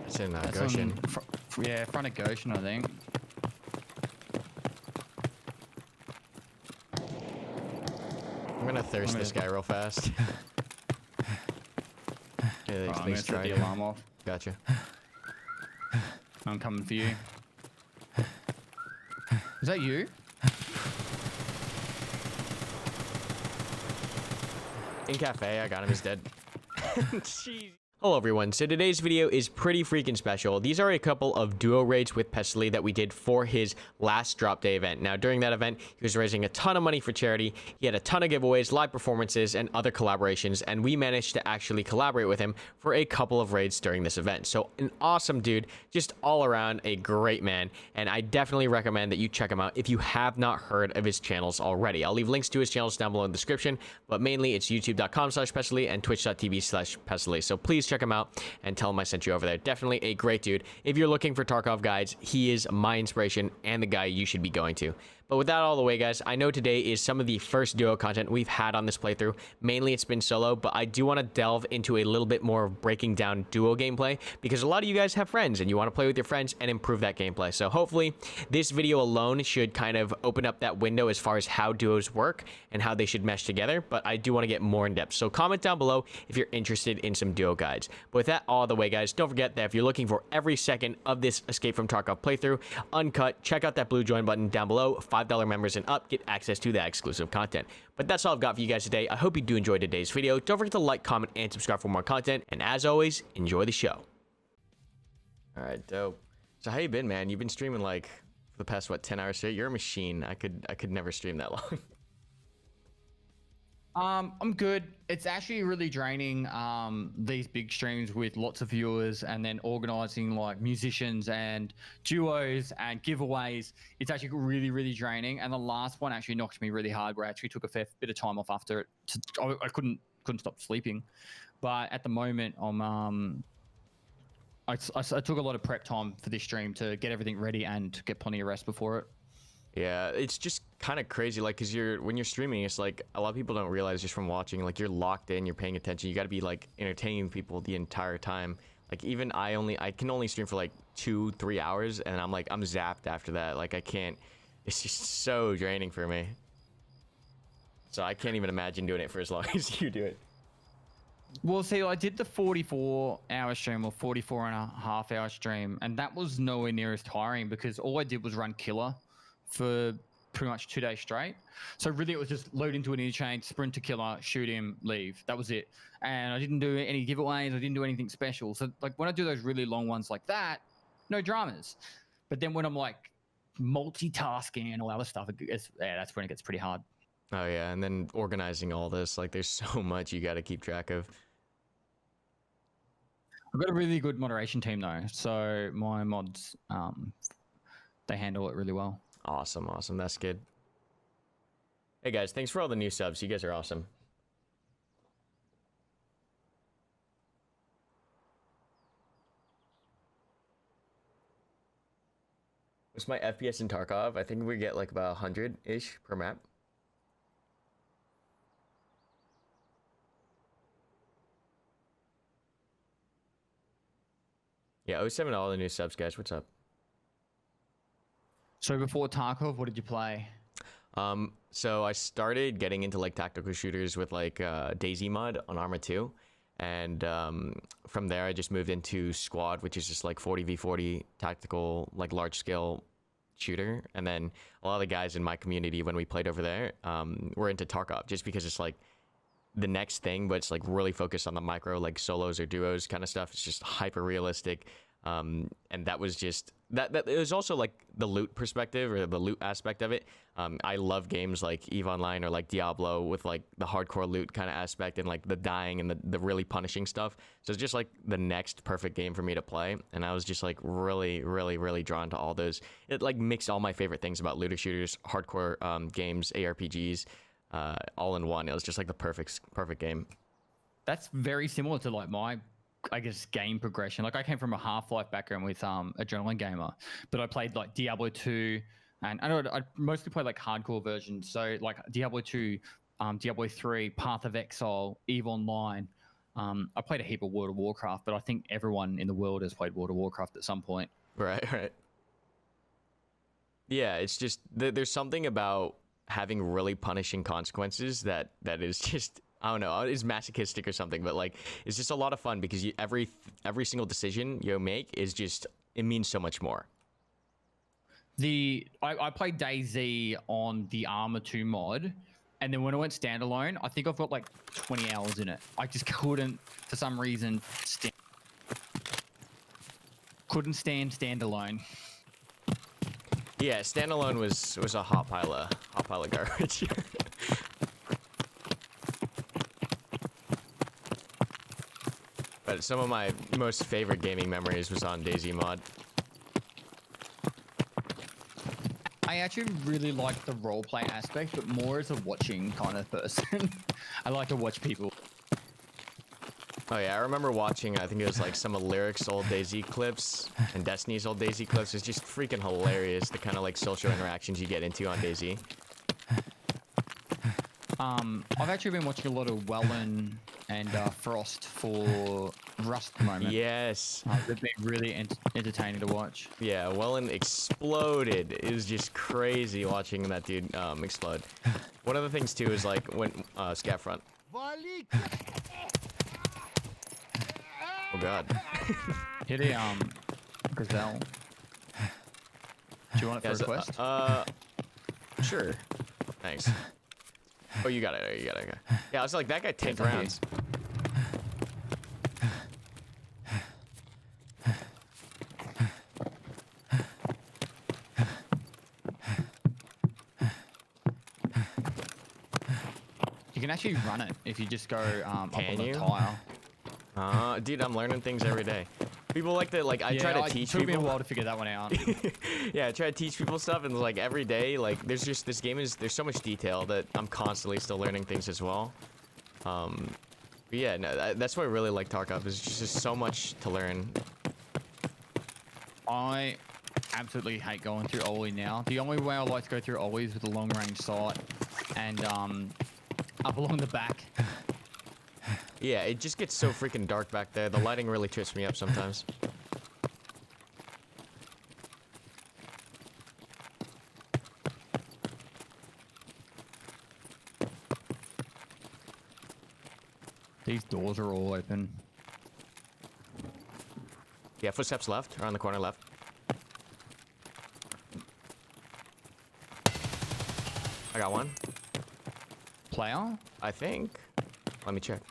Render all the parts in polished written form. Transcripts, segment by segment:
It's in That's Goshen. Yeah, front of Goshen, I think. I'm gonna thirst this guy real fast. Yeah, I'm gonna set the alarm off. Gotcha. I'm coming for you. Is that you? In cafe, I got him. He's dead. Jeez. Hello everyone, so today's video is pretty freaking special. These are a couple of duo raids with Pestily that we did for his last drop day event. Now during that event, he was raising a ton of money for charity. He had a ton of giveaways, live performances, and other collaborations, and we managed to actually collaborate with him for a couple of raids during this event. So an awesome dude, just all around a great man, and I definitely recommend that you check him out if you have not heard of his channels already. I'll leave links to his channels down below in the description, but mainly it's youtube.com/Pestily and twitch.tv/Pestily. So please check him out and tell him I sent you over there. Definitely a great dude. If you're looking for Tarkov guides, he is my inspiration and the guy you should be going to. But with that all the way, guys, I know today is some of the first duo content we've had on this playthrough. Mainly it's been solo, but I do want to delve into a little bit more of breaking down duo gameplay because a lot of you guys have friends and you want to play with your friends and improve that gameplay. So hopefully this video alone should kind of open up that window as far as how duos work and how they should mesh together, but I do want to get more in depth. So comment down below if you're interested in some duo guides. But with that all the way, guys, don't forget that if you're looking for every second of this Escape from Tarkov playthrough uncut, check out that blue join button down below. $5 members and up get access to that exclusive content. But that's all I've got for you guys today. I hope you do enjoy today's video. Don't forget to like, comment, and subscribe for more content. And as always, enjoy the show. All right, dope. So how you been, man? You've been streaming like for the past, what, 10 hours straight? You're a machine. I could never stream that long. I'm good. It's actually really draining, these big streams with lots of viewers and then organizing like musicians and duos and giveaways. It's actually really, really draining. And the last one actually knocked me really hard where I actually took a fair bit of time off after it. I couldn't stop sleeping. But at the moment, I took a lot of prep time for this stream to get everything ready and get plenty of rest before it. Yeah, it's just kind of crazy, like, because when you're streaming, it's like a lot of people don't realize just from watching, like, you're locked in, you're paying attention, you got to be like entertaining people the entire time. Like, even I can only stream for like 2-3 hours, and I'm zapped after that. Like, I can't, it's just so draining for me. So I can't even imagine doing it for as long as you do it. Well, see, I did the 44-hour stream or 44.5-hour stream, and that was nowhere near as tiring because all I did was run Killa for pretty much 2 days straight. So really it was just load into an interchange, sprint to Killa, shoot him, leave. That was it. And I didn't do any giveaways. I didn't do anything special. So like when I do those really long ones like that, no dramas. But then when I'm like multitasking and all other stuff, that's when it gets pretty hard. Oh yeah, and then organizing all this, like there's so much you got to keep track of. I've got a really good moderation team though. So my mods, they handle it really well. Awesome, awesome. That's good. Hey guys, thanks for all the new subs. You guys are awesome. What's my FPS in Tarkov? I think we get like about 100-ish per map. Yeah, 07 all the new subs, guys. What's up? So before Tarkov, what did you play? So I started getting into like tactical shooters with like Daisy mod on Arma 2, and from there I just moved into Squad, which is just like 40v40 tactical, like large scale shooter. And then a lot of the guys in my community when we played over there were into Tarkov just because it's like the next thing, but it's like really focused on the micro, like solos or duos kind of stuff. It's just hyper realistic. And that was just that it was also like the loot perspective or the loot aspect of it. I love games like EVE Online or like Diablo with like the hardcore loot kind of aspect and like the dying and the really punishing stuff. So it's just like the next perfect game for me to play. And I was just like really drawn to all those. It like mixed all my favorite things about looter shooters, hardcore games, ARPGs, all in one. It was just like the perfect game. That's very similar to like my, I guess, game progression. Like I came from a Half-Life background with Adrenaline Gamer, but I played like Diablo 2, and I mostly played like hardcore versions. So like Diablo 2, Diablo 3, Path of Exile, EVE Online, I played a heap of World of Warcraft, but I think everyone in the world has played World of Warcraft at some point. Right, right. Yeah, it's just there's something about having really punishing consequences that is just, I don't know, is masochistic or something, but like it's just a lot of fun because every single decision you make is just, it means so much more. I played DayZ on the Armor 2 mod, and then when I went standalone, I think I've got like 20 hours in it. I just couldn't, for some reason, couldn't stand standalone. Yeah, standalone was a hot pile of garbage. But some of my most favorite gaming memories was on DayZ mod. I actually really like the roleplay aspect, but more as a watching kind of person. I like to watch people. Oh yeah, I remember watching, I think it was like some of Lyric's old DayZ clips and Destiny's old DayZ clips. It's just freaking hilarious, the kind of like social interactions you get into on DayZ. I've actually been watching a lot of Wellen and Frost for Rust at the moment. Yes. They've been really entertaining to watch. Yeah, Wellen exploded. It was just crazy watching that dude explode. One of the things too is like when scat front. Oh god. Hit a gazelle. Do you want it for a quest? Sure. Thanks. Oh, you got it. You got it. Okay. Yeah, I was like, that guy 10 rounds. You can actually run it if you just go up on the tile. Dude, I'm learning things every day. People like to, like, I try to teach people. It took me a while to figure that one out. Yeah, I try to teach people stuff, and like every day, like there's just, this game is, there's so much detail that I'm constantly still learning things as well. But yeah, no, that's why I really like Tarkov, is just so much to learn. I absolutely hate going through Oli now. The only way I like to go through Oli is with a long range sight and up along the back. Yeah, it just gets so freaking dark back there. The lighting really trips me up sometimes. These doors are all open. Yeah, footsteps left, around the corner left. I got one. Player? I think. Let me check.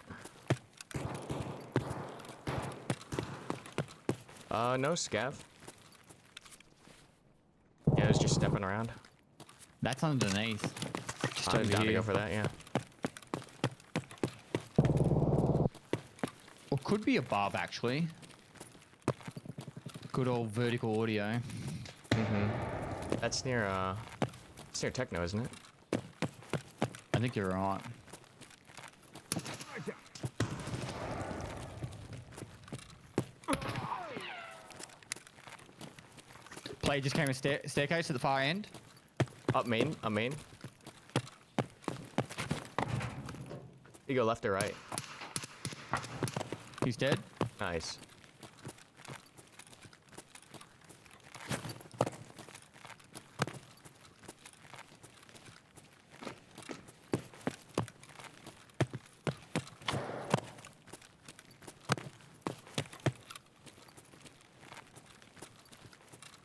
No scav. Yeah, it was just stepping around. That's underneath. Just I'm over down to here. go for that, yeah. Or could be above, actually. Good old vertical audio. That's near, it's near Techno, isn't it? I think you're right. Player just came a staircase at the far end. Up main, up main. You go left or right? He's dead. Nice.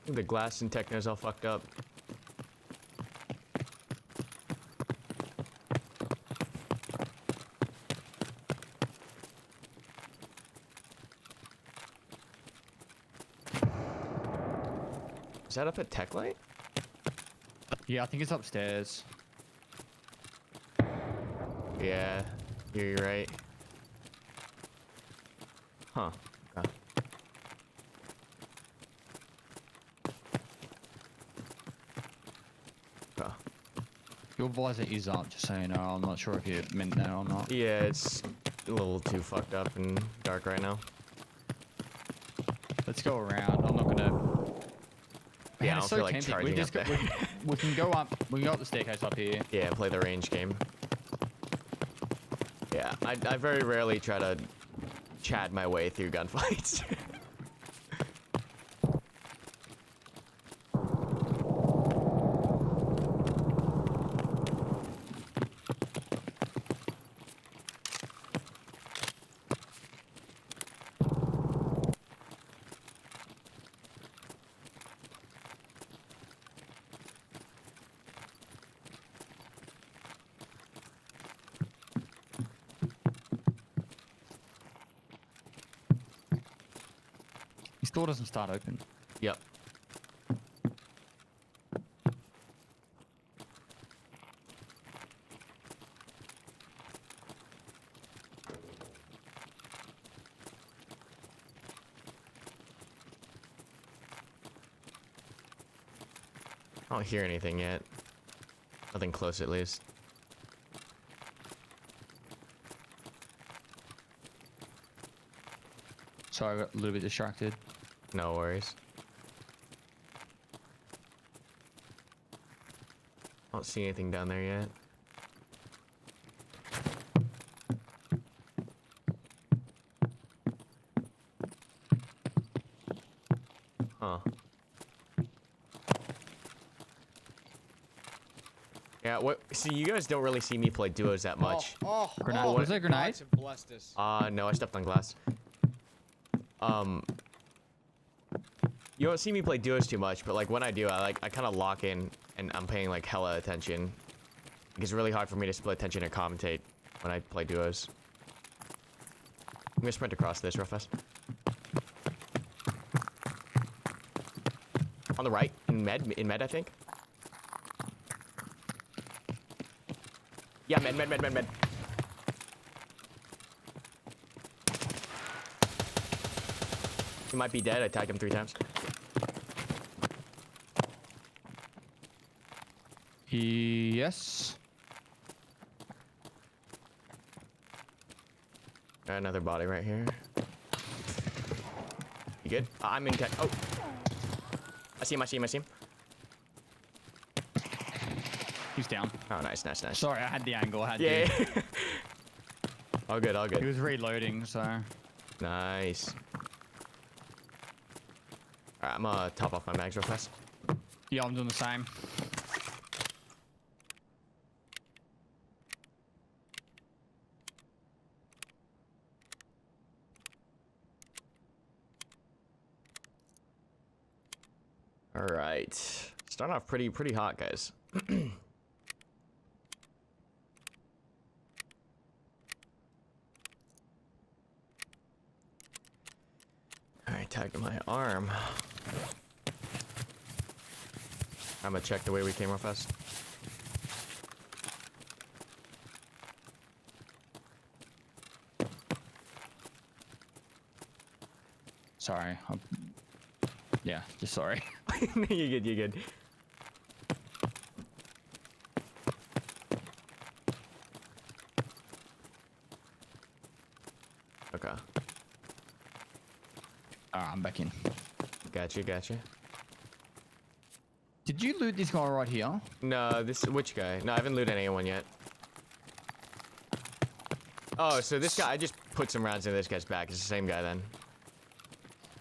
The glass in Techno's all fucked up. Is that up at Tech Light? Yeah, I think it's upstairs. Yeah, you're right. Huh. Okay. Oh. Your visor is up, just so you know. I'm not sure if you meant that or not. Yeah, it's a little too fucked up and dark right now. Let's go around. I'm not gonna. Man, Yeah, I it's don't so feel like tempting. charging up there. We can go up. We can go up the staircase up here. Yeah, play the range game. Yeah, I very rarely try to chat my way through gunfights. His door doesn't start open. Yep. I don't hear anything yet. Nothing close, at least. Sorry, I got a little bit distracted. No worries. I don't see anything down there yet. Huh. Yeah, what? See, you guys don't really see me play duos that much. Grenade. Was there a grenade? No, I stepped on glass. You don't see me play duos too much, but like when I do, I kind of lock in and I'm paying like hella attention. It's really hard for me to split attention and commentate when I play duos. I'm gonna sprint across this real fast. On the right, in med, I think. Yeah, med. He might be dead. I tagged him 3 times. Yes. Got another body right here. You good? I'm in tech. Oh. I see him. He's down. Oh, nice. Sorry, I had the angle. I had Yeah. you. All good. He was reloading, so. Nice. Alright, I'm gonna top off my mags real fast. Yeah, I'm doing the same. Alright. Starting off pretty hot, guys. Alright, tagged my arm. I'm gonna check the way we came real fast. Sorry. Yeah, just sorry. You're good. Okay. Alright, I'm back in. Gotcha. Did you loot this guy right here? No, which guy? No, I haven't looted anyone yet. Oh, so this guy, I just put some rounds in this guy's back. It's the same guy then.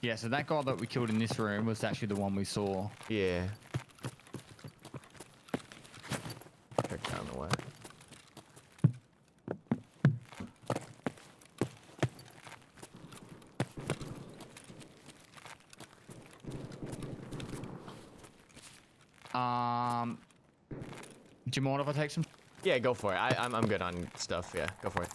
Yeah, so that guy that we killed in this room was actually the one we saw. Yeah. Check down the way. Do you mind if I take some? Yeah, go for it. I'm good on stuff. Yeah, go for it.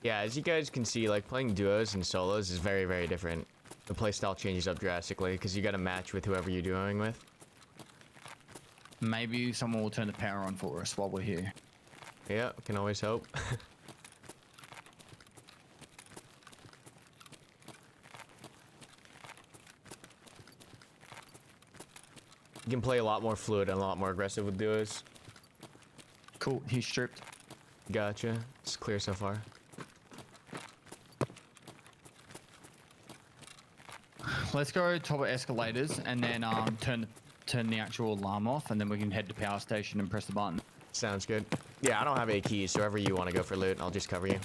Yeah, as you guys can see, like playing duos and solos is very different. The playstyle changes up drastically because you got to match with whoever you're doing with. Maybe someone will turn the power on for us while we're here. Yeah, can always hope. You can play a lot more fluid and a lot more aggressive with duos. Cool, he's stripped. Gotcha. It's clear so far. Let's go top of escalators and then turn the actual alarm off, and then we can head to power station and press the button. Sounds good. Yeah, I don't have 8 keys, so wherever you want to go for loot, I'll just cover you.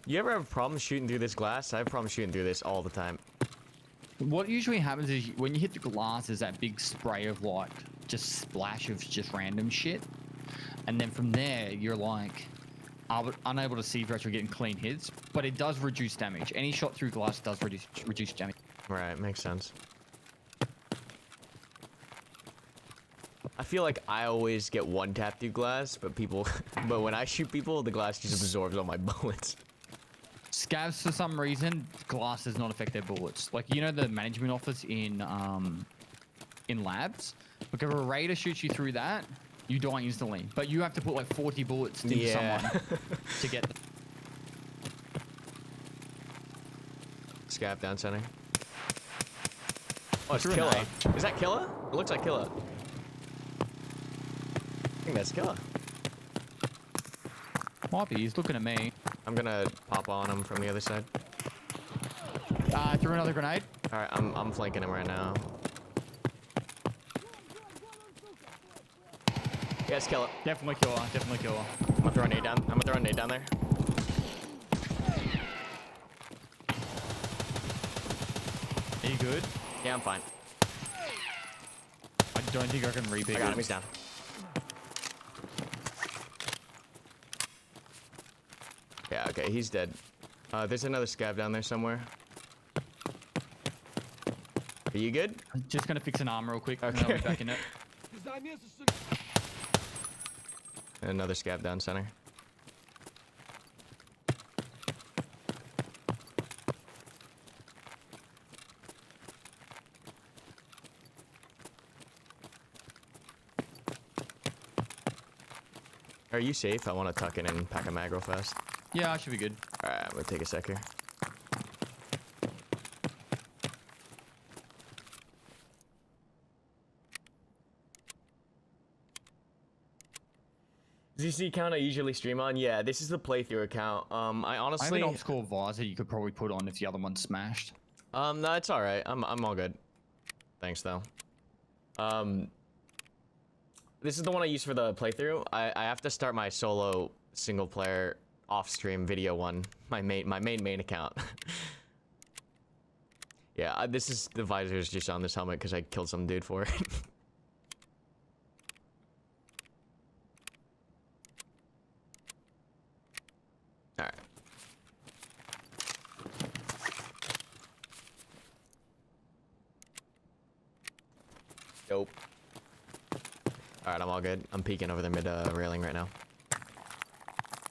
You ever have problems shooting through this glass? I have problems shooting through this all the time. What usually happens is when you hit the glass, there's that big spray of like just splash of just random shit, and then from there you're like unable to see if you're actually getting clean hits, but it does reduce damage. Any shot through glass does reduce damage. Right, makes sense. I feel like I always get one tap through glass, but but when I shoot people, the glass just absorbs all my bullets. Scavs, for some reason, glass does not affect their bullets. Like, you know the management office in labs? Like, if a raider shoots you through that, you die instantly. But you have to put like 40 bullets into someone to get them. Scav down center. Oh, it's Killa. Is that Killa? It looks like Killa. I think that's Killa. Might be, he's looking at me. I'm gonna pop on him from the other side. Threw another grenade. Alright, I'm flanking him right now. Yeah, it's Killa. Definitely Killa, definitely Killa. I'm gonna throw a nade down. I'm gonna throw a nade down there. Are you good? Yeah, I'm fine. I don't think I can repeat. I got him, he's down. Yeah, okay, he's dead. There's another scav down there somewhere. Are you good? I'm just gonna fix an arm real quick, and Okay. then I'll be back in it. Another scav down center. Are you safe? I want to tuck in and pack a mag real fast. Yeah, I should be good. Alright, I'm gonna take a sec here. ZC account I usually stream on? Yeah, this is the playthrough account. I honestly... I have an obscure visor you could probably put on if the other one's smashed. No, it's alright. I'm all good. Thanks, though. This is the one I use for the playthrough. I have to start my solo single player off-stream video one. My main account. Yeah, this is the visor's just on this helmet because I killed some dude for it. Alright. Dope. Alright, I'm all good. I'm peeking over the mid railing right now.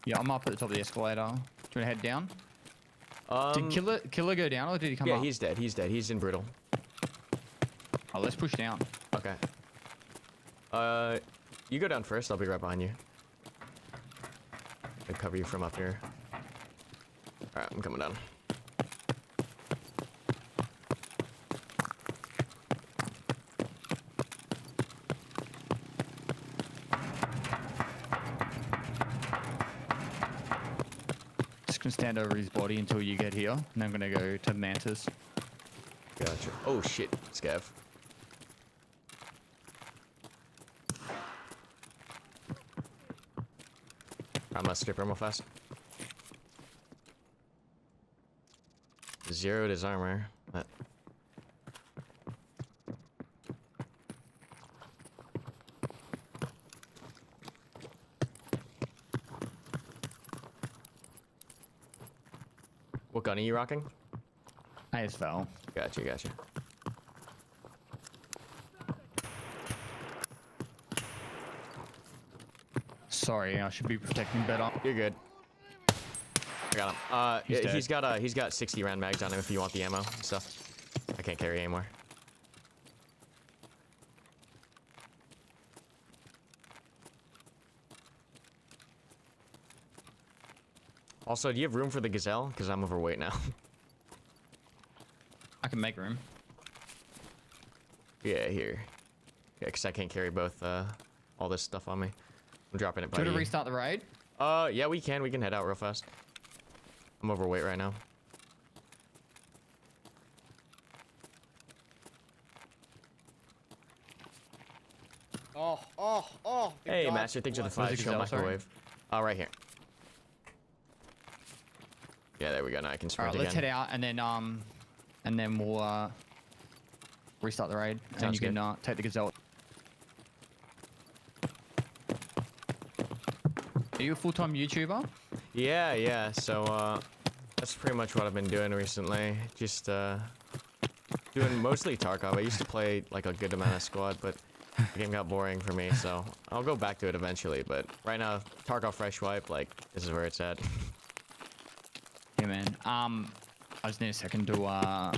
Yeah, I'm up at the top of the escalator. Do you want to head down? Did Killa go down or did he come up? Yeah, he's dead. He's dead. He's in brutal. Oh, let's push down. Okay. You go down first. I'll be right behind you. I'll cover you from up here. Alright, I'm coming down. Just gonna stand over his body until you get here, and then I'm gonna go to Mantis. Gotcha. Oh shit, Scav. I'm gonna strip him real fast. Zeroed his armor. But... What gun are you rocking? Ayers fell. Gotcha, gotcha. Sorry, I should be protecting better. You're good. I got him. He's got 60 round mags on him if you want the ammo and stuff. I can't carry anymore. Also, do you have room for the gazelle? Because I'm overweight now. can make room. Yeah, here. Yeah, because I can't carry both all this stuff on me. I'm dropping it by Do you want you. to restart the raid? Yeah, we can. We can head out real fast. I'm overweight right now. Oh. Hey, Master, thanks for the 5 show microwave. Oh, right here. Yeah, there we go. Now I can All sprint right, again. let's head out and then we'll restart the raid and Sounds you can take the gazelle. Are you a full-time YouTuber? Yeah. So, that's pretty much what I've been doing recently. Just, doing mostly Tarkov. I used to play, like, a good amount of squad, but the game got boring for me, so I'll go back to it eventually. But right now, Tarkov Fresh Wipe, like, this is where it's at. Yeah, man. I just need a second to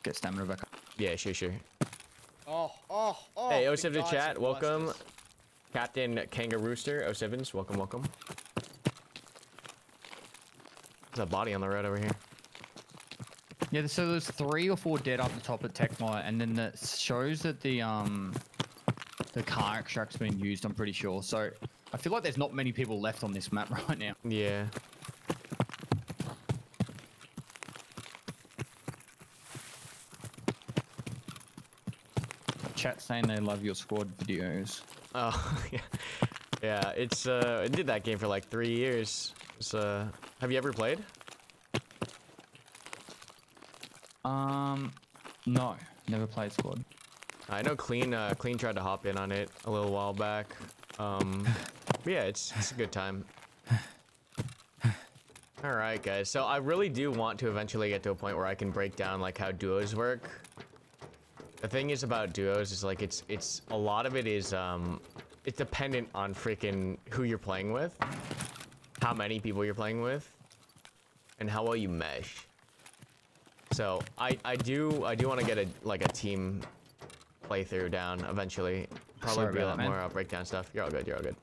get stamina back up. Yeah, sure. Oh. Hey, the 07 to gods chat, have blessed welcome. us. Captain Kangarooster, 07s, welcome. There's a body on the road over here. Yeah, so there's 3 or 4 dead up the top at Techmite, and then that shows that the car extract's been used, I'm pretty sure. So I feel like there's not many people left on this map right now. Yeah. Chat saying they love your squad videos. Oh, yeah. It's I did that game for like 3 years. It's, have you ever played? No, never played squad. I know Clean tried to hop in on it a little while back. But yeah, it's a good time. All right, guys. So I really do want to eventually get to a point where I can break down like how duos work. The thing is about duos is like it's a lot of it is it's dependent on freaking who you're playing with, how many people you're playing with, and how well you mesh. So I do want to get a team playthrough down eventually. Probably Sorry be a about lot that, more man. breakdown stuff. You're all good.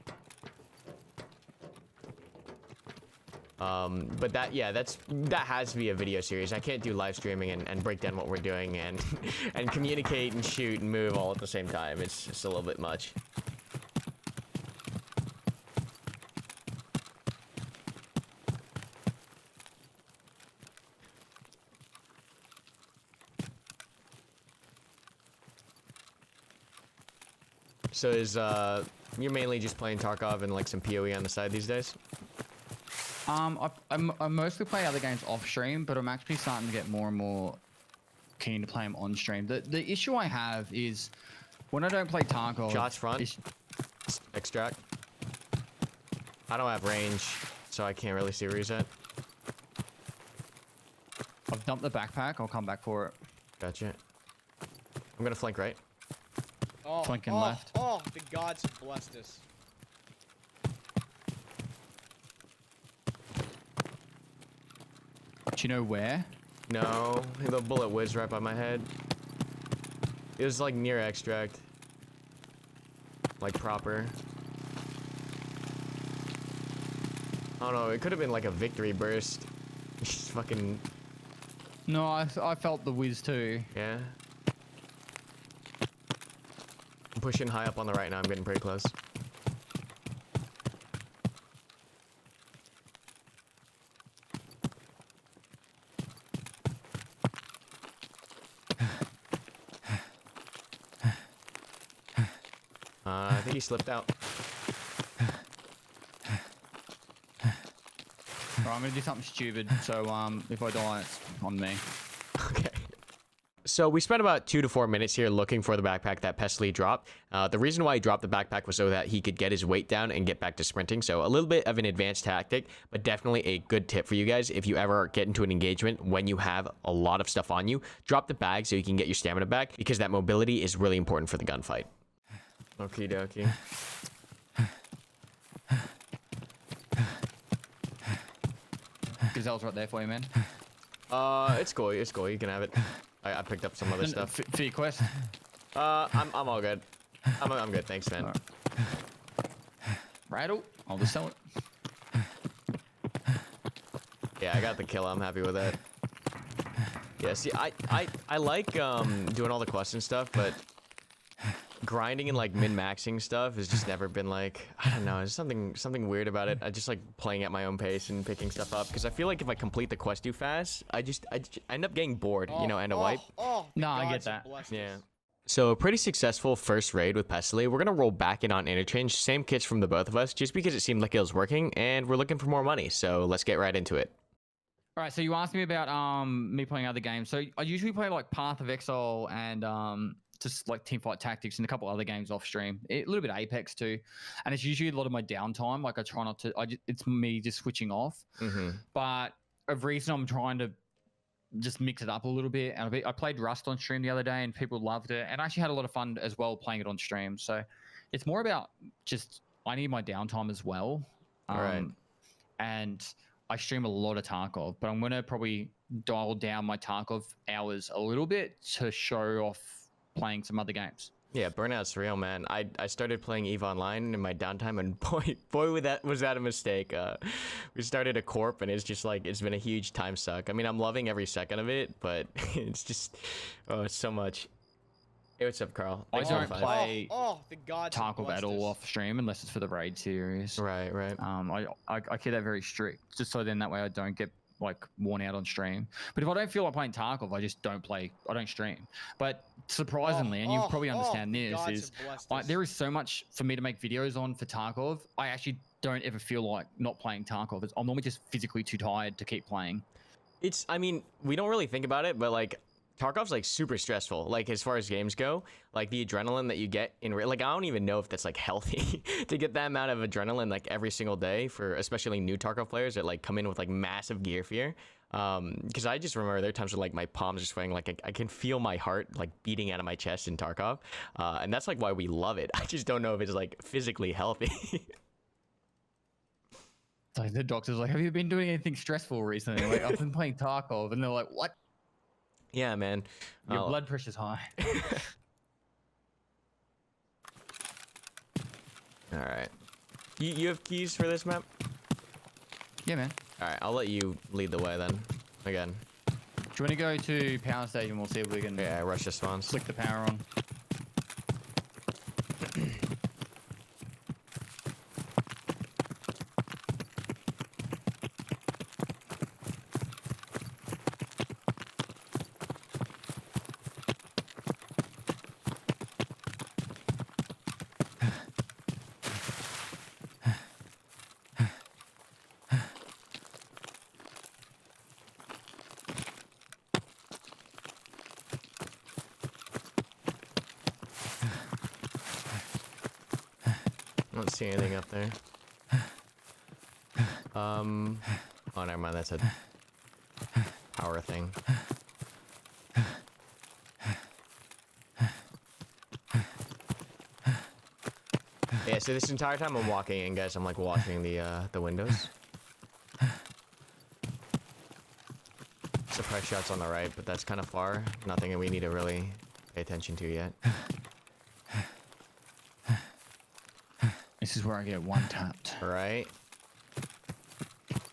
But that has to be a video series. I can't do live streaming and break down what we're doing and and communicate and shoot and move all at the same time. It's just a little bit much. So is you're mainly just playing Tarkov and like some PoE on the side these days? I mostly play other games off stream, but I'm actually starting to get more and more keen to play them on stream. The issue I have is when I don't play Tarkov. Shots front. Extract. I don't have range, so I can't really see where he's at. I've dumped the backpack. I'll come back for it. Gotcha. I'm gonna flank right. Flanking left. Oh, the gods have blessed us. Do you know where? No, the bullet whizzed right by my head. It was like near extract. Like proper. I don't know, it could have been like a victory burst. Just fucking, No, I felt the whiz too. yeah. I'm pushing high up on the right now, I'm getting pretty close. I think he slipped out. Right, I'm gonna do something stupid, so if I die, it's on me. Okay. So we spent about 2 to 4 minutes here looking for the backpack that Pestily dropped. The reason why he dropped the backpack was so that he could get his weight down and get back to sprinting. So a little bit of an advanced tactic, but definitely a good tip for you guys. If you ever get into an engagement when you have a lot of stuff on you, drop the bag so you can get your stamina back, because that mobility is really important for the gunfight. Okie dokie. Gazelle's right there for you, man. It's cool. It's cool. You can have it. I picked up some other stuff. For your quest. I'm all good. I'm good. Thanks, man. Alright. Rattle. I'll just sell it. Yeah, I got the kill. I'm happy with that. Yeah, see, I like doing all the quests and stuff, but grinding and like min-maxing stuff has just never been like, I don't know, there's something weird about it. I just like playing at my own pace and picking stuff up because I feel like if I complete the quest too fast, I end up getting bored, you know, and a wipe. No, I get that. Yeah. So a pretty successful first raid with Pestily. We're gonna roll back in on Interchange, same kits from the both of us, just because it seemed like it was working, and we're looking for more money. So let's get right into it. All right, so you asked me about me playing other games. So I usually play like Path of Exile and just like Teamfight Tactics and a couple other games off stream. A little bit of Apex too, and it's usually a lot of my downtime. Like I try not to. It's me just switching off. But a reason I'm trying to just mix it up a little bit. And I played Rust on stream the other day, and people loved it, and I actually had a lot of fun as well playing it on stream. So it's more about just I need my downtime as well. All right. And I stream a lot of Tarkov, but I'm going to probably dial down my Tarkov hours a little bit to show off playing some other games. Yeah, burnout's real, man. I started playing EVE Online in my downtime, and boy, was that a mistake. We started a corp, and it's just like, it's been a huge time suck. I mean, I'm loving every second of it, but it's just, oh, it's so much. Hey, what's up, Carl? I don't play the gods Tarkov at all off stream unless it's for the raid series. Right. I keep that very strict, just so then that way I don't get like worn out on stream. But if I don't feel like playing Tarkov, I just don't play. I don't stream. But surprisingly, and you probably understand this, is there is so much for me to make videos on for Tarkov. I actually don't ever feel like not playing Tarkov. I'm normally just physically too tired to keep playing. I mean, we don't really think about it, but like, Tarkov's like super stressful, like as far as games go. Like the adrenaline that you get like, I don't even know if that's like healthy to get that amount of adrenaline like every single day, for especially new Tarkov players that like come in with like massive gear fear. Because I just remember there are times where like my palms are sweating, like I can feel my heart like beating out of my chest in Tarkov, and that's like why we love it. I just don't know if it's like physically healthy. Like the doctor's like, have you been doing anything stressful recently? Like, I've been playing Tarkov, and they're like, what? Yeah, man. Your blood pressure's high. All right. You have keys for this map? Yeah, man. All right, I'll let you lead the way then. Again. Do you want to go to power station? We'll see if we can rush the spawns. flick the power on. I don't see anything up there. Oh, never mind. That's a power thing. Yeah, so this entire time I'm walking in, guys, I'm like watching the windows. Surprise shots on the right, but that's kind of far. Nothing that we need to really pay attention to yet. This is where I get one tapped. Right?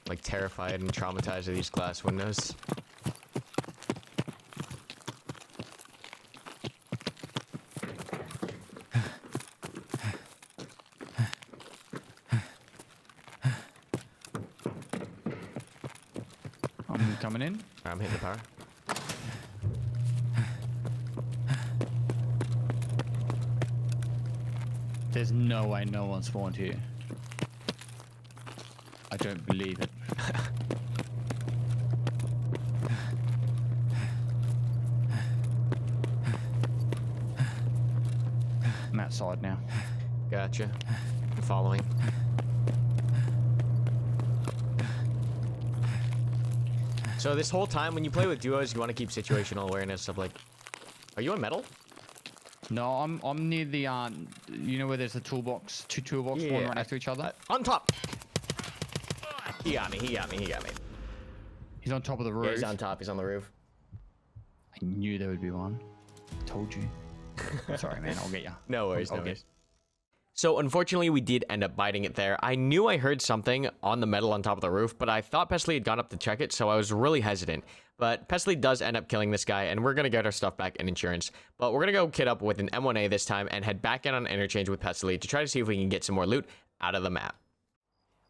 Like terrified and traumatized of these glass windows. I'm coming in. I'm hitting the power. There's no way no one spawned here. I don't believe it. I'm outside now. Gotcha. I'm following. So this whole time when you play with duos, you want to keep situational awareness of like, are you on metal? No, I'm near the you know where there's a toolbox, two toolboxes, one right next to each other. On top. He got me. He's on top of the roof. Yeah, he's on top. He's on the roof. I knew there would be one. Told you. Sorry, man. I'll get you. No worries. I'll No get- worries. So unfortunately, we did end up biting it there. I knew I heard something on the metal on top of the roof, but I thought Pestily had gone up to check it, so I was really hesitant. But Pestily does end up killing this guy, and we're going to get our stuff back and insurance. But we're going to go kit up with an M1A this time and head back in on Interchange with Pestily to try to see if we can get some more loot out of the map.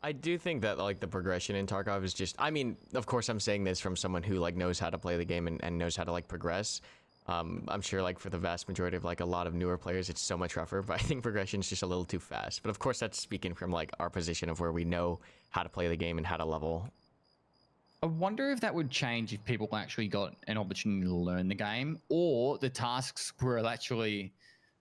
I do think that, like, the progression in Tarkov is just... I mean, of course, I'm saying this from someone who, like, knows how to play the game and knows how to, like, progress. I'm sure, like, for the vast majority of, like, a lot of newer players, it's so much rougher, but I think progression is just a little too fast. But of course, that's speaking from, like, our position of where we know how to play the game and how to level. I wonder if that would change if people actually got an opportunity to learn the game, or the tasks were actually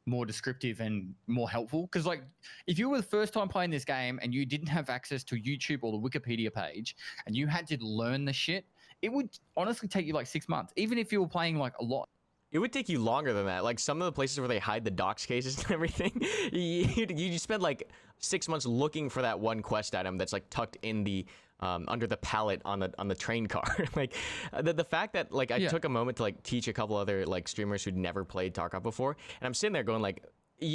more descriptive and more helpful. Because, like, if you were the first time playing this game and you didn't have access to YouTube or the Wikipedia page and you had to learn the shit, it would honestly take you like 6 months, even if you were playing like a lot. It would take you longer than that. Like, some of the places where they hide the docs cases and everything, you spend like 6 months looking for that one quest item that's like tucked in the under the pallet on the train car. Like, the fact that, like, I took a moment to like teach a couple other like streamers who'd never played Tarkov before, and I'm sitting there going like,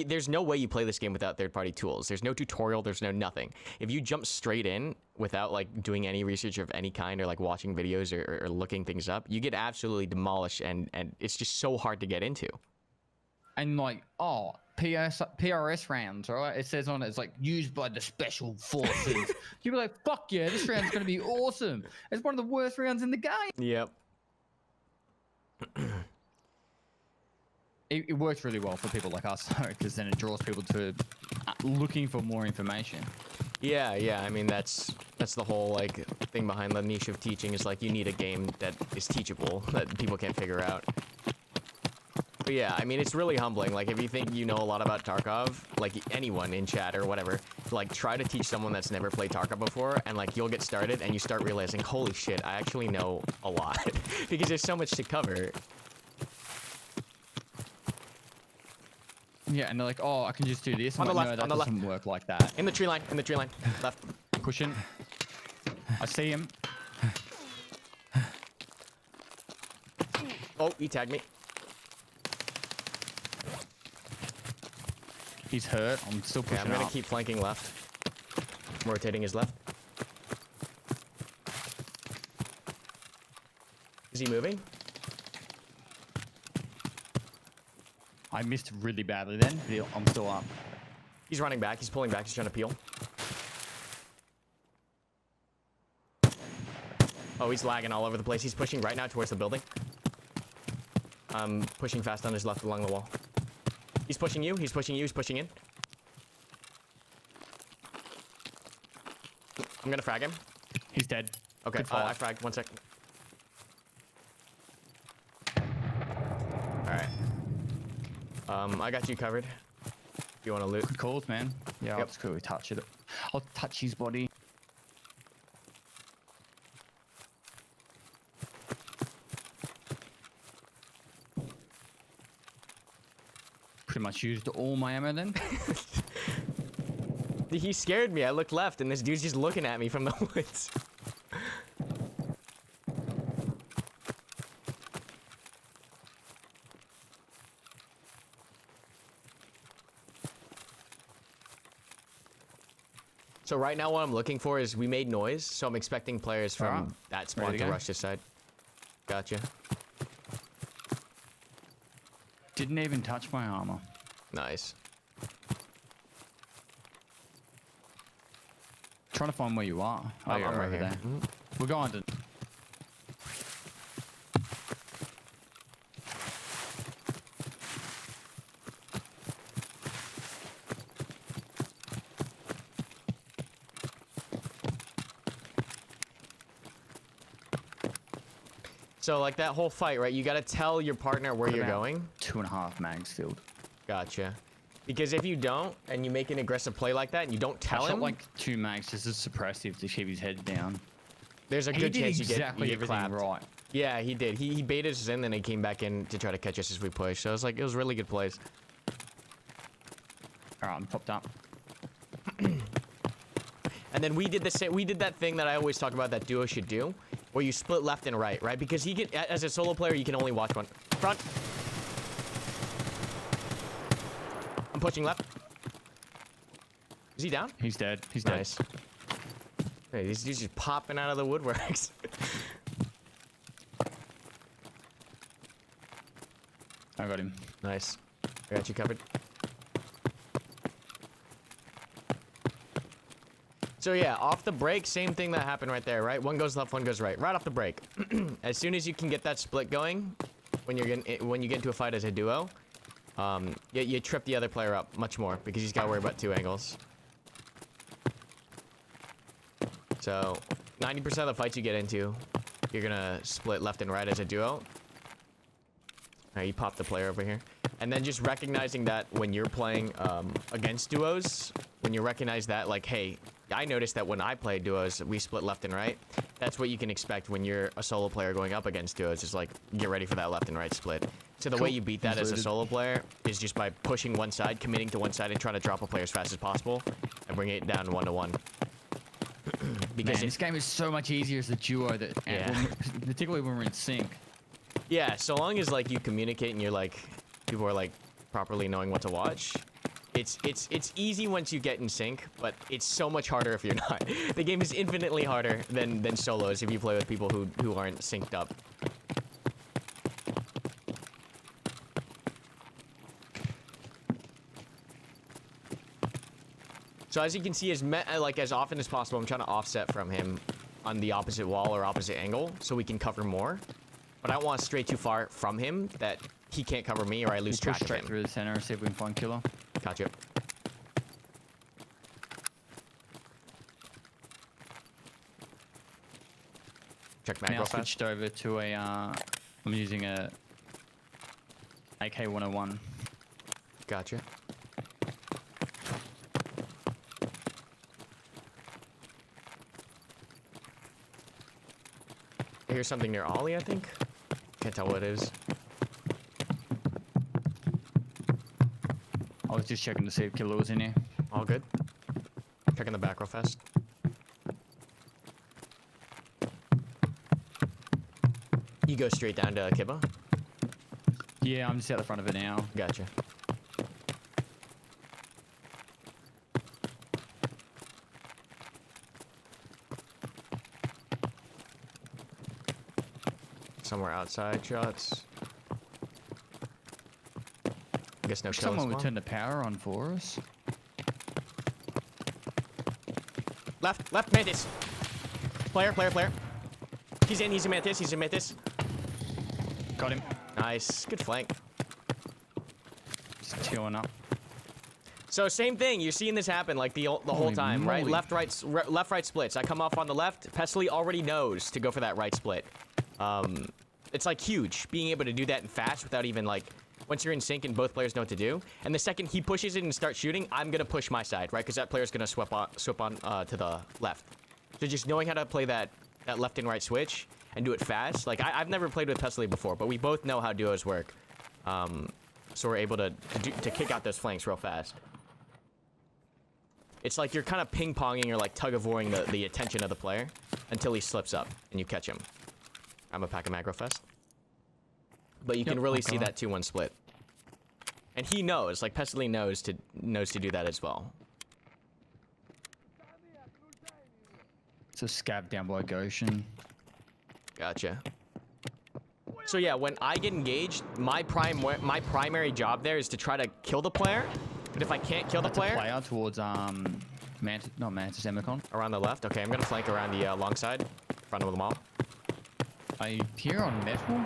there's no way you play this game without third-party tools. There's no tutorial, there's no nothing. If you jump straight in without like doing any research of any kind, or like watching videos or looking things up, you get absolutely demolished, and it's just so hard to get into. And like, oh, PRS rounds, right? It says on it, it's like used by the special forces. You'd be like, fuck yeah, this round's gonna be awesome. It's one of the worst rounds in the game. Yep. It works really well for people like us, because then it draws people to looking for more information. Yeah. I mean, that's the whole like thing behind the niche of teaching, is like you need a game that is teachable, that people can't figure out. But yeah, I mean, it's really humbling. Like, if you think you know a lot about Tarkov, like anyone in chat or whatever, like try to teach someone that's never played Tarkov before, and like you'll get started and you start realizing, holy shit, I actually know a lot because there's so much to cover. Yeah, and they're like, oh, I can just do this. On the left, no, that on the left. doesn't work like that. In the tree line, left. Pushing. I see him. Oh, he tagged me. He's hurt. I'm still pushing I'm gonna up. keep flanking left. I'm rotating his left. Is he moving? I missed really badly then. But I'm still up. He's running back. He's pulling back. He's trying to peel. Oh, he's lagging all over the place. He's pushing right now towards the building. Pushing fast on his left along the wall. He's pushing you. He's pushing you. He's pushing in. I'm gonna frag him. He's dead. Okay, Good fight. I fragged. 1 second. Alright. I got you covered. If you want to loot. Good calls, man. Yeah, I'll just quickly touch it. I'll touch his body. Pretty much used all my ammo then. He scared me. I looked left, and this dude's just looking at me from the woods. So right now what I'm looking for is, we made noise, so I'm expecting players from that spawn to rush this side. Gotcha. Didn't even touch my armor. Nice. Trying to find where you are. Oh, I'm you're right over here. there. We're going to... So like that whole fight, right? You gotta tell your partner where you're going. 2.5 mags filled. Gotcha. Because if you don't, and you make an aggressive play like that, and you don't tell I shot him, like 2 mags just as suppressive to keep his head down. there's a good chance you get everything clapped. right. Yeah, he did. He baited us in, then he came back in to try to catch us as we pushed. So it was like, it was really good plays. All right, I'm popped up. And then we did the same. We did that thing that I always talk about that duo should do, where you split left and right, right? Because he can, as a solo player, you can only watch one. Front. I'm pushing left. Is he down? He's dead. He's Nice. Hey, these dudes just popping out of the woodworks. dead. I got him. Nice. I got you covered. So yeah, off the break, same thing that happened right there, right? One goes left, one goes right. Right off the break. As soon as you can get that split going, when you get into a fight as a duo, you trip the other player up much more because he's got to worry about 2 angles. So 90% of the fights you get into, you're gonna split left and right as a duo. You pop the player over here. And then just recognizing that when you're playing against duos, when you recognize that, like, hey, I noticed that when I play duos, we split left and right. That's what you can expect when you're a solo player going up against duos, is like, get ready for that left and right split. So the way you beat that as a solo player is just by pushing one side, committing to one side, and trying to drop a player as fast as possible, and bring it down 1-to-1. Because this game is so much easier as a duo, that particularly when we're in sync. Yeah, so long as like you communicate and you're like, people are like properly knowing what to watch. It's easy once you get in sync, but it's so much harder if you're not. The game is infinitely harder than solos if you play with people who aren't synced up. So as you can see, as often as possible, I'm trying to offset from him on the opposite wall or opposite angle so we can cover more. But I don't want to stray too far from him that he can't cover me or I lose track of straight him. through the center, see if we can find Killa. Gotcha. Check back Now real fast. switched over to a, I'm using a AK-101. Gotcha. I hear something near Ollie, I think. Can't tell what it is. I was just checking to see if Killa was in here. All good. Checking the back real fast. You go straight down to Kibba? Yeah, I'm just out the front of it now. Gotcha. Somewhere outside shots. I guess no kills. Someone would turn the power on for us. Left Mantis. Player. He's in Mantis. Got him. Nice, good flank. Just chilling up. So same thing, you're seeing this happen like the whole time, right? moly. Left, right splits. I come off on the left. Pestily already knows to go for that right split. It's like huge, being able to do that and fast without even like, once you're in sync and both players know what to do. And the second he pushes it and starts shooting, I'm gonna push my side, right? Because that player's gonna swap on to the left. So just knowing how to play that left and right switch and do it fast. Like I've never played with Pestily before, but we both know how duos work. So we're able to kick out those flanks real fast. It's like you're kind of ping-ponging or like tug-of-warring the attention of the player until he slips up and you catch him. I'm a pack of macro fest. But you can really see that 2-1 split. And he knows, like Pestily knows to do that as well. It's a scab down by Goshen. Gotcha. So yeah, when I get engaged, my primary job there is to try to kill the player. But if I can't kill the player towards Mantis, not Mantis, Emicon. around the left, okay, I'm gonna flank around the long side, front of them all. I hear on metal.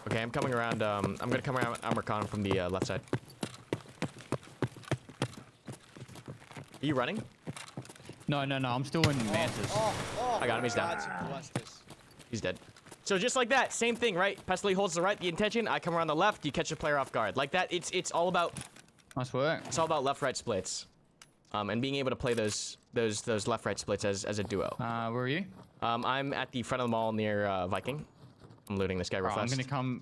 Okay, I'm coming around. I'm gonna come around Amercon from the left side. Are you running? No, I'm still in Mantis. I got him, he's down. He's dead. So just like that, same thing, right? Pestily holds the right, the intention. I come around the left, you catch the player off guard. Like that, it's all about. Nice work. It's all about left-right splits, and being able to play those left-right splits as a duo. Where are you? I'm at the front of the mall near Viking. I'm looting this guy real fast. I'm gonna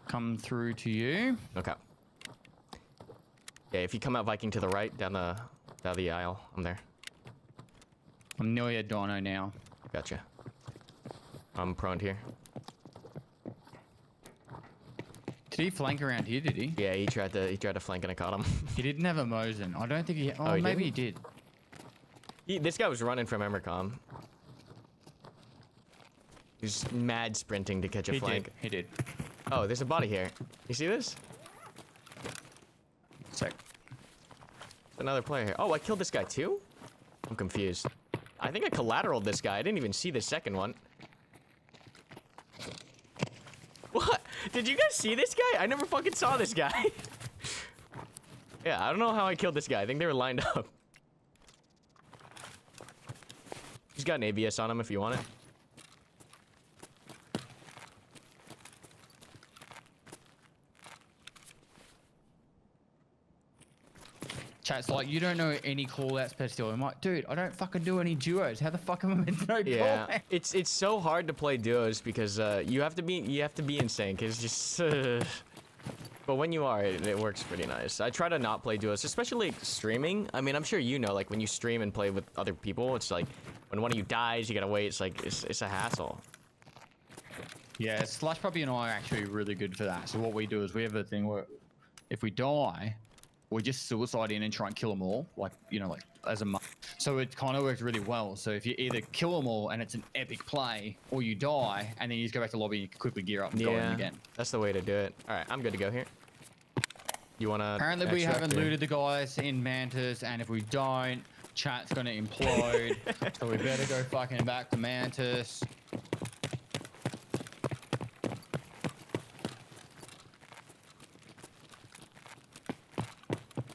come through to you. Okay. Yeah, if you come out Viking to the right, down the aisle, I'm there. I'm nearly at Dono now. Gotcha. I'm prone here. Did he flank around here, did he? Yeah, he tried to flank and I caught him. He didn't have a Mosin. I don't think he... Oh, he maybe he did. This guy was running from Emercom. He's mad sprinting to catch a flank. He did. Oh, there's a body here. You see this? Sec. Another player here. Oh, I killed this guy too? I'm confused. I think I collateraled this guy. I didn't even see the second one. What? Did you guys see this guy? I never fucking saw this guy. Yeah, I don't know how I killed this guy. I think they were lined up. He's got an ABS on him if you want it. Chat's like, you don't know any callouts, Pestily. I'm like, dude, I don't fucking do any duos. How the fuck am I meant to know Yeah, callouts? it's so hard to play duos because you have to be in sync. It's just. But when you are, it works pretty nice. I try to not play duos, especially streaming. I mean, I'm sure you know, like when you stream and play with other people, it's like when one of you dies, you gotta wait. It's like it's a hassle. Yeah, Slush Puppy and I are actually really good for that. So what we do is we have a thing where if we die, we just suicide in and try and kill them all, like, you know, like as a so it kind of works really well. So if you either kill them all and it's an epic play, or you die and then you just go back to lobby and you can quickly gear up and go in again. That's the way to do it. All right, I'm good to go here. You wanna? Apparently we haven't looted the guys in Mantis, and if we don't, chat's gonna implode. So we better go fucking back to Mantis.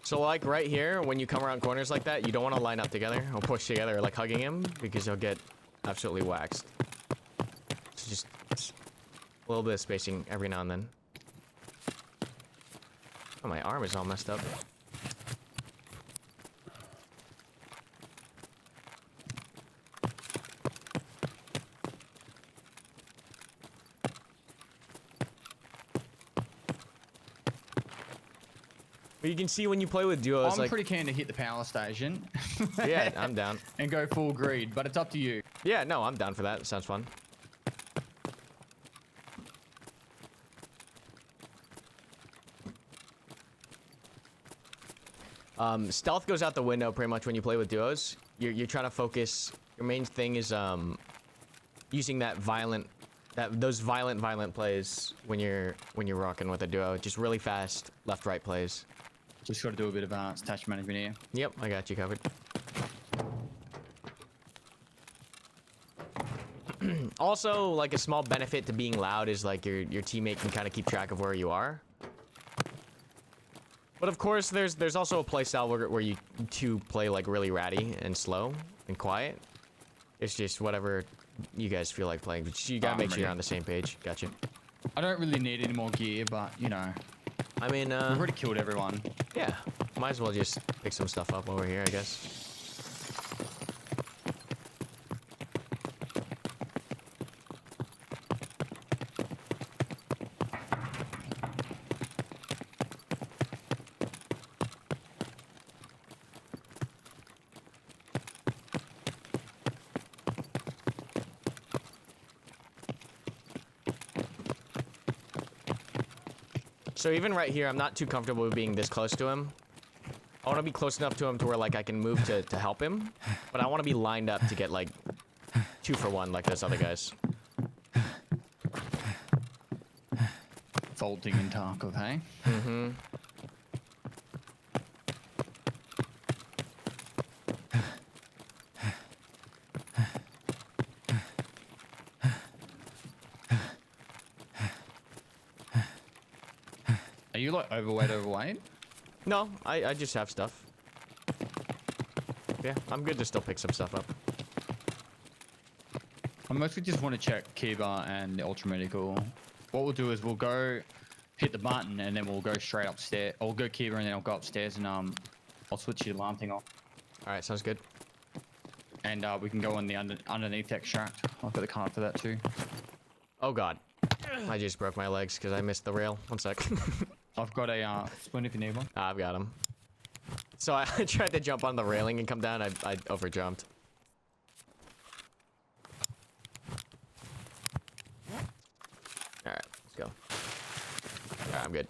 So like right here, when you come around corners like that, you don't want to line up together or push together like hugging him because you'll get absolutely waxed. So just a little bit of spacing every now and then. Oh, my arm is all messed up. But you can see when you play with duos, I'm pretty keen to hit the power station. Yeah, I'm down. And go full greed, but it's up to you. Yeah, no, I'm down for that. It sounds fun. Stealth goes out the window pretty much when you play with duos. You're trying to focus. Your main thing is using those violent plays when you're rocking with a duo. Just really fast left-right plays. Just got to do a bit of stash management here. Yep, I got you covered. Also, like a small benefit to being loud is like your teammate can kind of keep track of where you are. But of course, there's also a play style where you two play like really ratty and slow and quiet. It's just whatever you guys feel like playing. But you gotta make sure you're on the same page. Gotcha. I don't really need any more gear, but you know. I mean, we've already killed everyone. Yeah, might as well just pick some stuff up over here, I guess. So even right here, I'm not too comfortable with being this close to him. I want to be close enough to him to where like I can move to help him, but I want to be lined up to get like 2 for 1 like those other guys. Faulting in Tarkov, hey? Mm-hmm. Are you like overweight? No, I just have stuff. Yeah, I'm good to still pick some stuff up. I mostly just want to check Kiba and the Ultra Medical. What we'll do is we'll go hit the button and then we'll go straight upstairs. I'll go Kiba and then I'll go upstairs and I'll switch the alarm thing off. Alright, sounds good. And we can go on the underneath extract. I've got the card for that too. Oh god. I just broke my legs because I missed the rail. 1 sec. I've got a spoon if you need one. I've got him. So I tried to jump on the railing and come down. I overjumped. Alright, let's go. Alright, I'm good.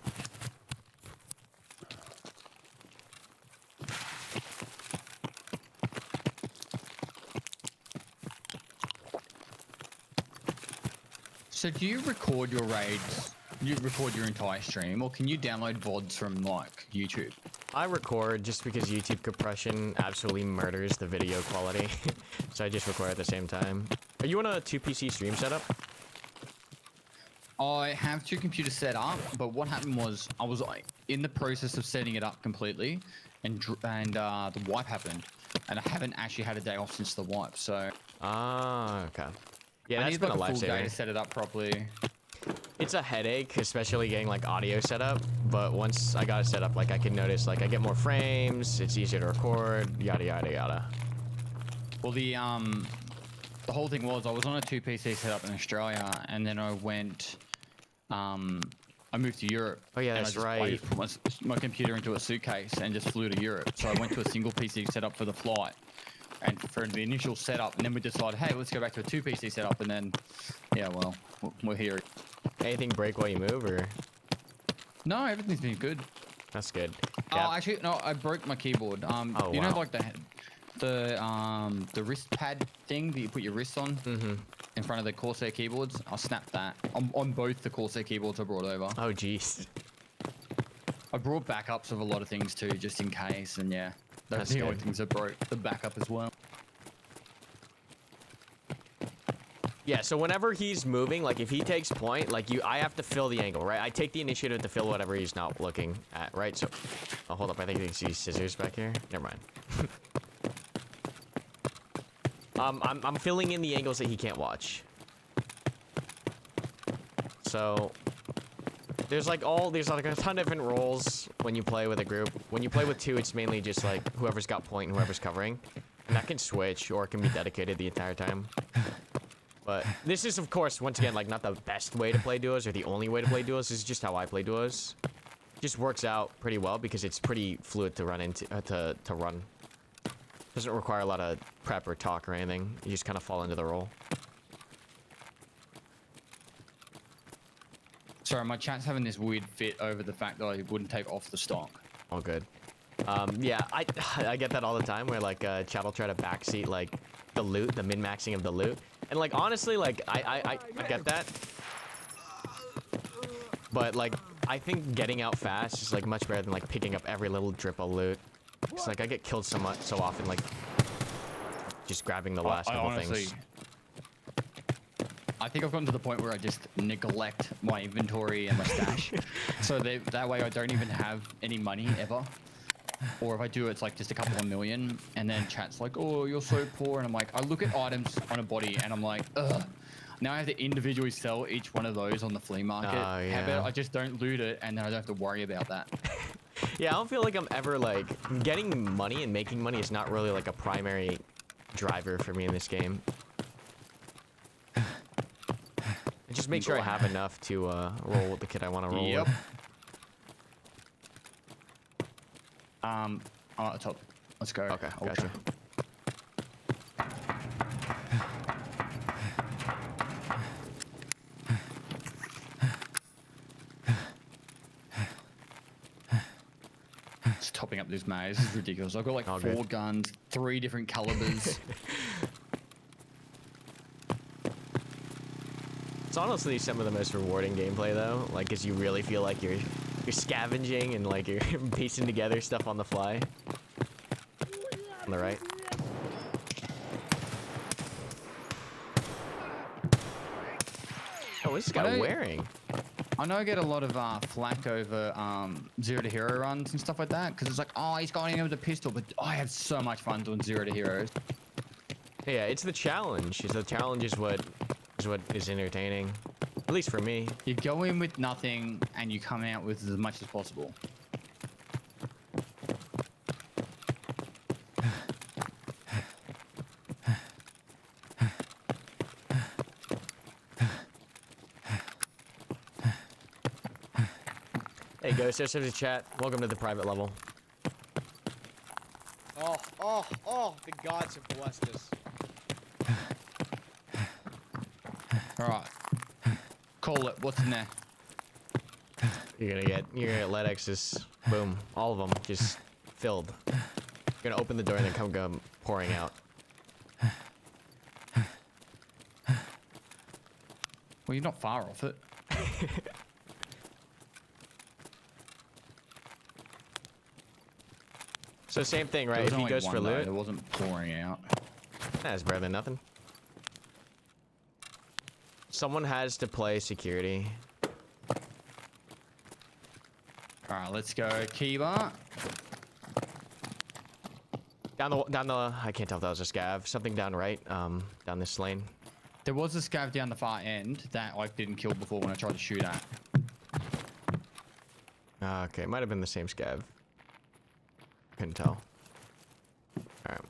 So do you record your raids? You record your entire stream, or can you download VODs from like YouTube? I record just because YouTube compression absolutely murders the video quality. So I just record at the same time. Are you on a 2 PC stream setup? I have 2 computers set up, but what happened was I was like in the process of setting it up completely, and the wipe happened, and I haven't actually had a day off since the wipe. So Ah, okay. Yeah, I that's need been like a a full day to lifesaver. set it up properly. It's a headache, especially getting like audio set up. But once I got it set up, like I can notice like I get more frames. It's easier to record. Yada yada yada. Well, the whole thing was I was on a 2 PC setup in Australia, and then I went, I moved to Europe. Oh, yeah, and that's I right. just put my computer into a suitcase and just flew to Europe. So I went to a single PC setup for the flight, and for the initial setup, and then we decided, hey, let's go back to a 2 PC setup, and then, yeah, well, we're here. Anything break while you move, or No, everything's been good. that's good. Oh, actually, no, I broke my keyboard. Oh, you know, wow. like the wrist pad thing that you put your wrist on in front of the Corsair keyboards. I snapped that on both the Corsair keyboards I brought over. Oh, jeez. I brought backups of a lot of things too, just in case. And yeah, those That's are the only good. things I broke. The backup as well. Yeah, so whenever he's moving, like if he takes point, like I have to fill the angle, right? I take the initiative to fill whatever he's not looking at, right? So, oh, hold up, I think I see scissors back here. Never mind. I'm filling in the angles that he can't watch. So, there's like a ton of different roles when you play with a group. When you play with 2, it's mainly just like whoever's got point and whoever's covering. And that can switch or it can be dedicated the entire time. But this is, of course, once again, like not the best way to play duos or the only way to play duos. This is just how I play duos. Just works out pretty well because it's pretty fluid to run into, to run. Doesn't require a lot of prep or talk or anything. You just kind of fall into the role. Sorry, my chat's having this weird fit over the fact that I wouldn't take off the stock. All good. Yeah, I get that all the time where like chat will try to backseat like the loot, the min-maxing of the loot. And like honestly, like I get that. But like I think getting out fast is like much better than like picking up every little drip of loot. It's like I get killed so often like just grabbing the last couple things. I think I've gotten to the point where I just neglect my inventory and my stash. So that way I don't even have any money ever. Or if I do, it's like just a couple of million. And then chat's like, oh, you're so poor. And I'm like, I look at items on a body and I'm like, ugh. Now I have to individually sell each one of those on the flea market. Oh, yeah. How about I just don't loot it and then I don't have to worry about that. Yeah, I don't feel like I'm ever like getting money and making money is not really like a primary driver for me in this game. I just make sure I have enough to roll with the kid I want to roll with. I'm at the top. Let's go. Okay, Ultra. gotcha. Just topping up this maze. This is ridiculous. I've got like All 4 good. guns, 3 different calibers. It's honestly some of the most rewarding gameplay though, like as you really feel like you're scavenging and like you're piecing together stuff on the fly. On the right. Oh, what's this guy wearing? I know I get a lot of flack over 0 to hero runs and stuff like that because it's like, oh, he's going in with a pistol, but I have so much fun doing 0 to heroes. Yeah, it's the challenge. The challenge is what is entertaining, at least for me. You go in with nothing and you come out with as much as possible. Hey, Ghost, there's a chat. Welcome to the private level. Oh, the gods have blessed us. All right. Call it. What's in there? You're gonna get LEDX's, boom, all of them just filled. You're gonna open the door and then come pouring out. Well, you're not far off it. So same thing, right? There was If he only goes one, for though. loot, It wasn't pouring out. that's better than nothing. Someone has to play security. All right, let's go, Killa. Down the, I can't tell if that was a scav. Something down right, down this lane. There was a scav down the far end that I didn't kill before when I tried to shoot at. Okay, might have been the same scav. Couldn't tell. Alright.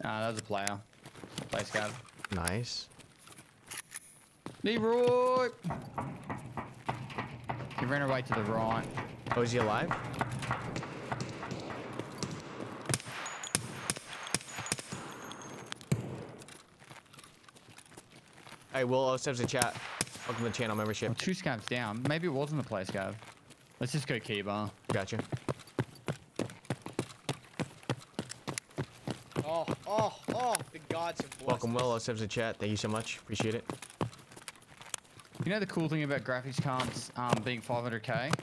That was a player. Play scav. Nice. Leroy! He ran away to the right. Oh, is he alive? Hey, Will 07's in chat. Welcome to the channel membership. Well, 2 scavs down. Maybe it wasn't a play scav. Let's just go Killa. Gotcha. Oh, the gods have blessed Welcome, us. Will 07's in chat. Thank you so much. Appreciate it. You know the cool thing about graphics cards being 500k?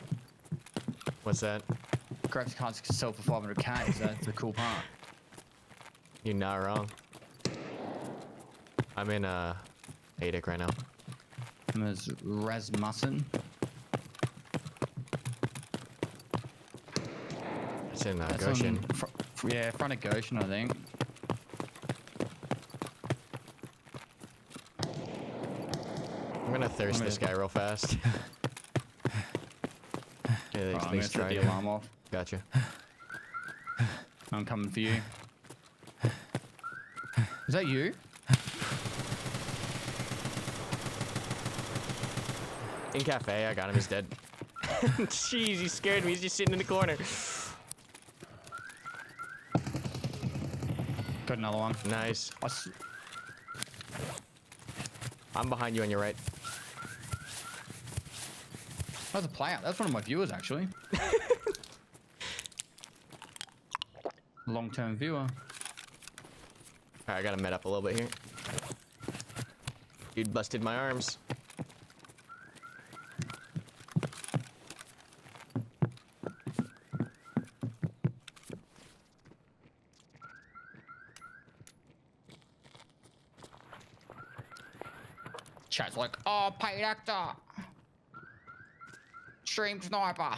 What's that? Graphics cards can sell for 500k, so that's the cool part. You're not wrong. I'm in Ayers right now. And there's Rasmussen. It's in That's Goshen. on yeah, front of Goshen, I think. I'm gonna thirst I'm this guy real fast. Yeah, Alright, I'm gonna thanks, set try the it. alarm off. Gotcha. I'm coming for you. Is that you? In cafe, I got him. He's dead. Jeez, he scared me. He's just sitting in the corner. Got another one. Nice. I s- I'm behind you on your right. That was a player. That's one of my viewers, actually. Long-term viewer. Alright, I gotta med up a little bit here. Dude busted my arms. Chat's like, oh, paid actor. Stream sniper.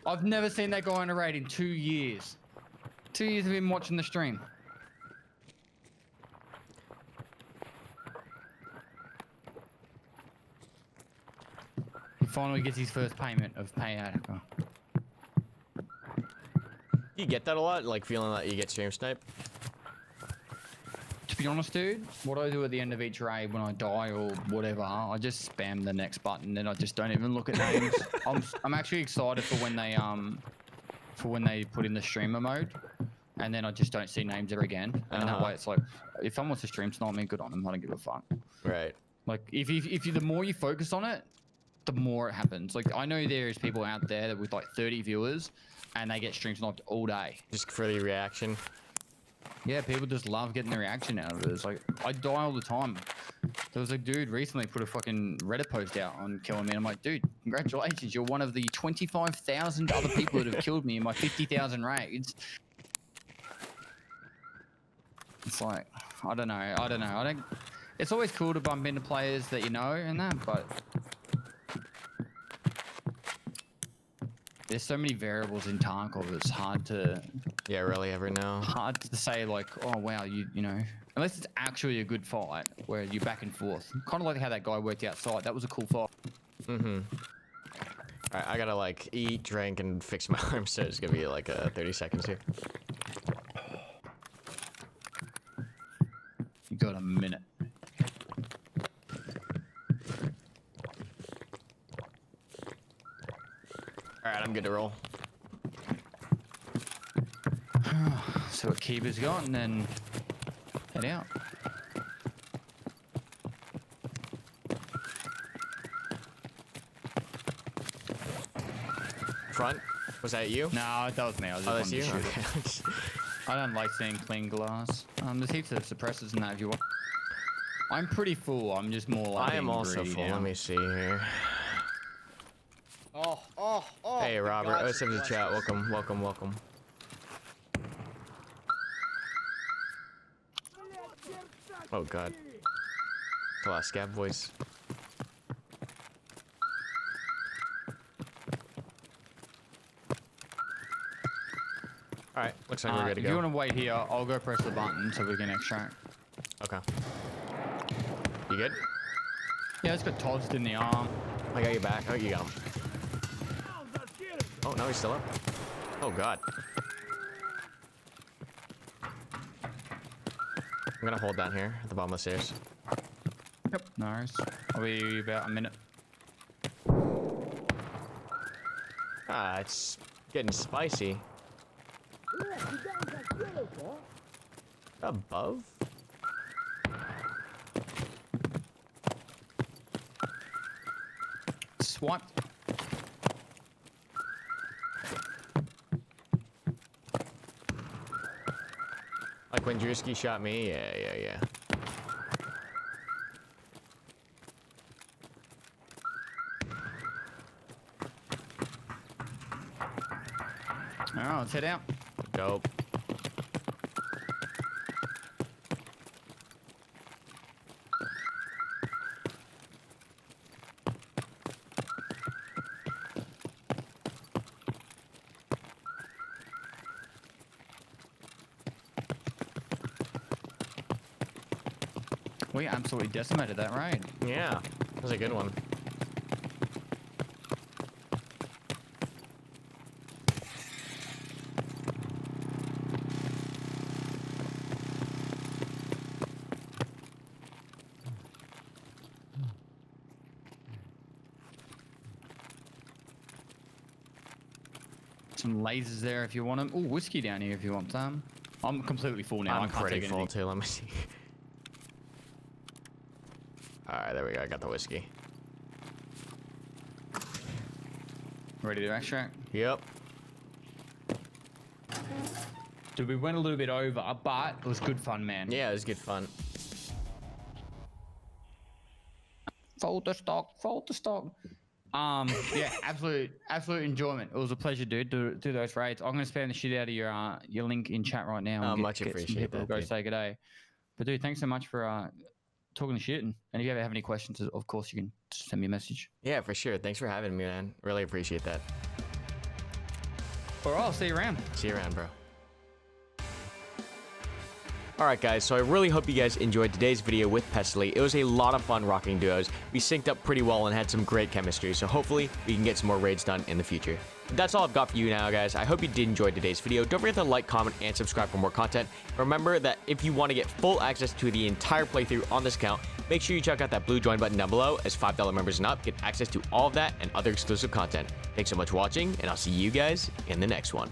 I've never seen that guy on a raid in 2 years. 2 years of him watching the stream. He finally gets his first payment of paid actor. You get that a lot? Like feeling like you get stream sniped? To be honest, dude, what I do at the end of each raid when I die or whatever, I just spam the next button and I just don't even look at names. I'm actually excited for when they put in the streamer mode, and then I just don't see names ever again. And that way, it's like, if someone wants to stream snipe me, good on them. I don't give a fuck. Right. Like, if you the more you focus on it, the more it happens. Like, I know there is people out there that with like 30 viewers, and they get stream sniped all day. Just for the reaction. Yeah, people just love getting the reaction out of it. It's like, I die all the time. There was a dude recently put a fucking Reddit post out on killing me. And I'm like, dude, congratulations. You're one of the 25,000 other people that have killed me in my 50,000 raids. It's like, I don't know. It's always cool to bump into players that you know and that, but there's so many variables in Tarkov. It's hard to really ever know. hard to say like, oh wow, you know, unless it's actually a good fight where you're back and forth. Kind of like how that guy worked outside. That was a cool fight. Mm-hmm. Alright, I gotta like eat, drink, and fix my arms, so it's gonna be like 30 seconds here. You got a minute. Alright, I'm good to roll. So what Kiba's got, and then Head out. Front. Was that you? No, that was me. I was Oh, just that's wanting you? to shoot it. Okay. I don't like seeing clean glass. There's heaps of suppressors in that if you want. I'm pretty full. I'm just more like I am being also greedy full. now. Let me see here. Oh. Hey, the Robert. gods Oh, have send the blessed chat. us. Welcome. Oh, God. It's a lot of scab voice. Alright, looks like we're good to If go. you want to wait here, I'll go press the button so we can extract. Okay. You good? Yeah, it's got tossed in the arm. I got you back. Oh, you got him. Oh, now he's still up. Oh, God. I'm gonna hold down here at the bottom of the stairs. Yep, no worries. I'll be about a minute. Ah, it's getting spicy. Above? Swipe. Like when Drewski shot me? Yeah. Alright, let's head out. Dope. We absolutely decimated that raid. Yeah, that was a good one. Some lasers there if you want them. Oh, whiskey down here if you want some. I'm completely full now. I I'm can't pretty take full anything. too. Let me see. Alright, there we go. I got the whiskey. Ready to extract? Yep. Dude, we went a little bit over, but it was good fun, man. Yeah, it was good fun. Fold the stock. Yeah, absolute enjoyment. It was a pleasure, dude, to do those raids. I'm gonna spam the shit out of your link in chat right now. Oh, And much get some appreciate people to that, Go dude. say good day. But dude, thanks so much for talking the shit. And if you ever have any questions, of course you can send me a message. Yeah, for sure. Thanks for having me, man. Really appreciate that. All right, I'll see you around. See you around, bro. Alright guys, so I really hope you guys enjoyed today's video with Pestily. It was a lot of fun rocking duos. We synced up pretty well and had some great chemistry, so hopefully we can get some more raids done in the future. That's all I've got for you now, guys. I hope you did enjoy today's video. Don't forget to like, comment, and subscribe for more content. Remember that if you want to get full access to the entire playthrough on this account, make sure you check out that blue join button down below, as $5 members and up get access to all of that and other exclusive content. Thanks so much for watching, and I'll see you guys in the next one.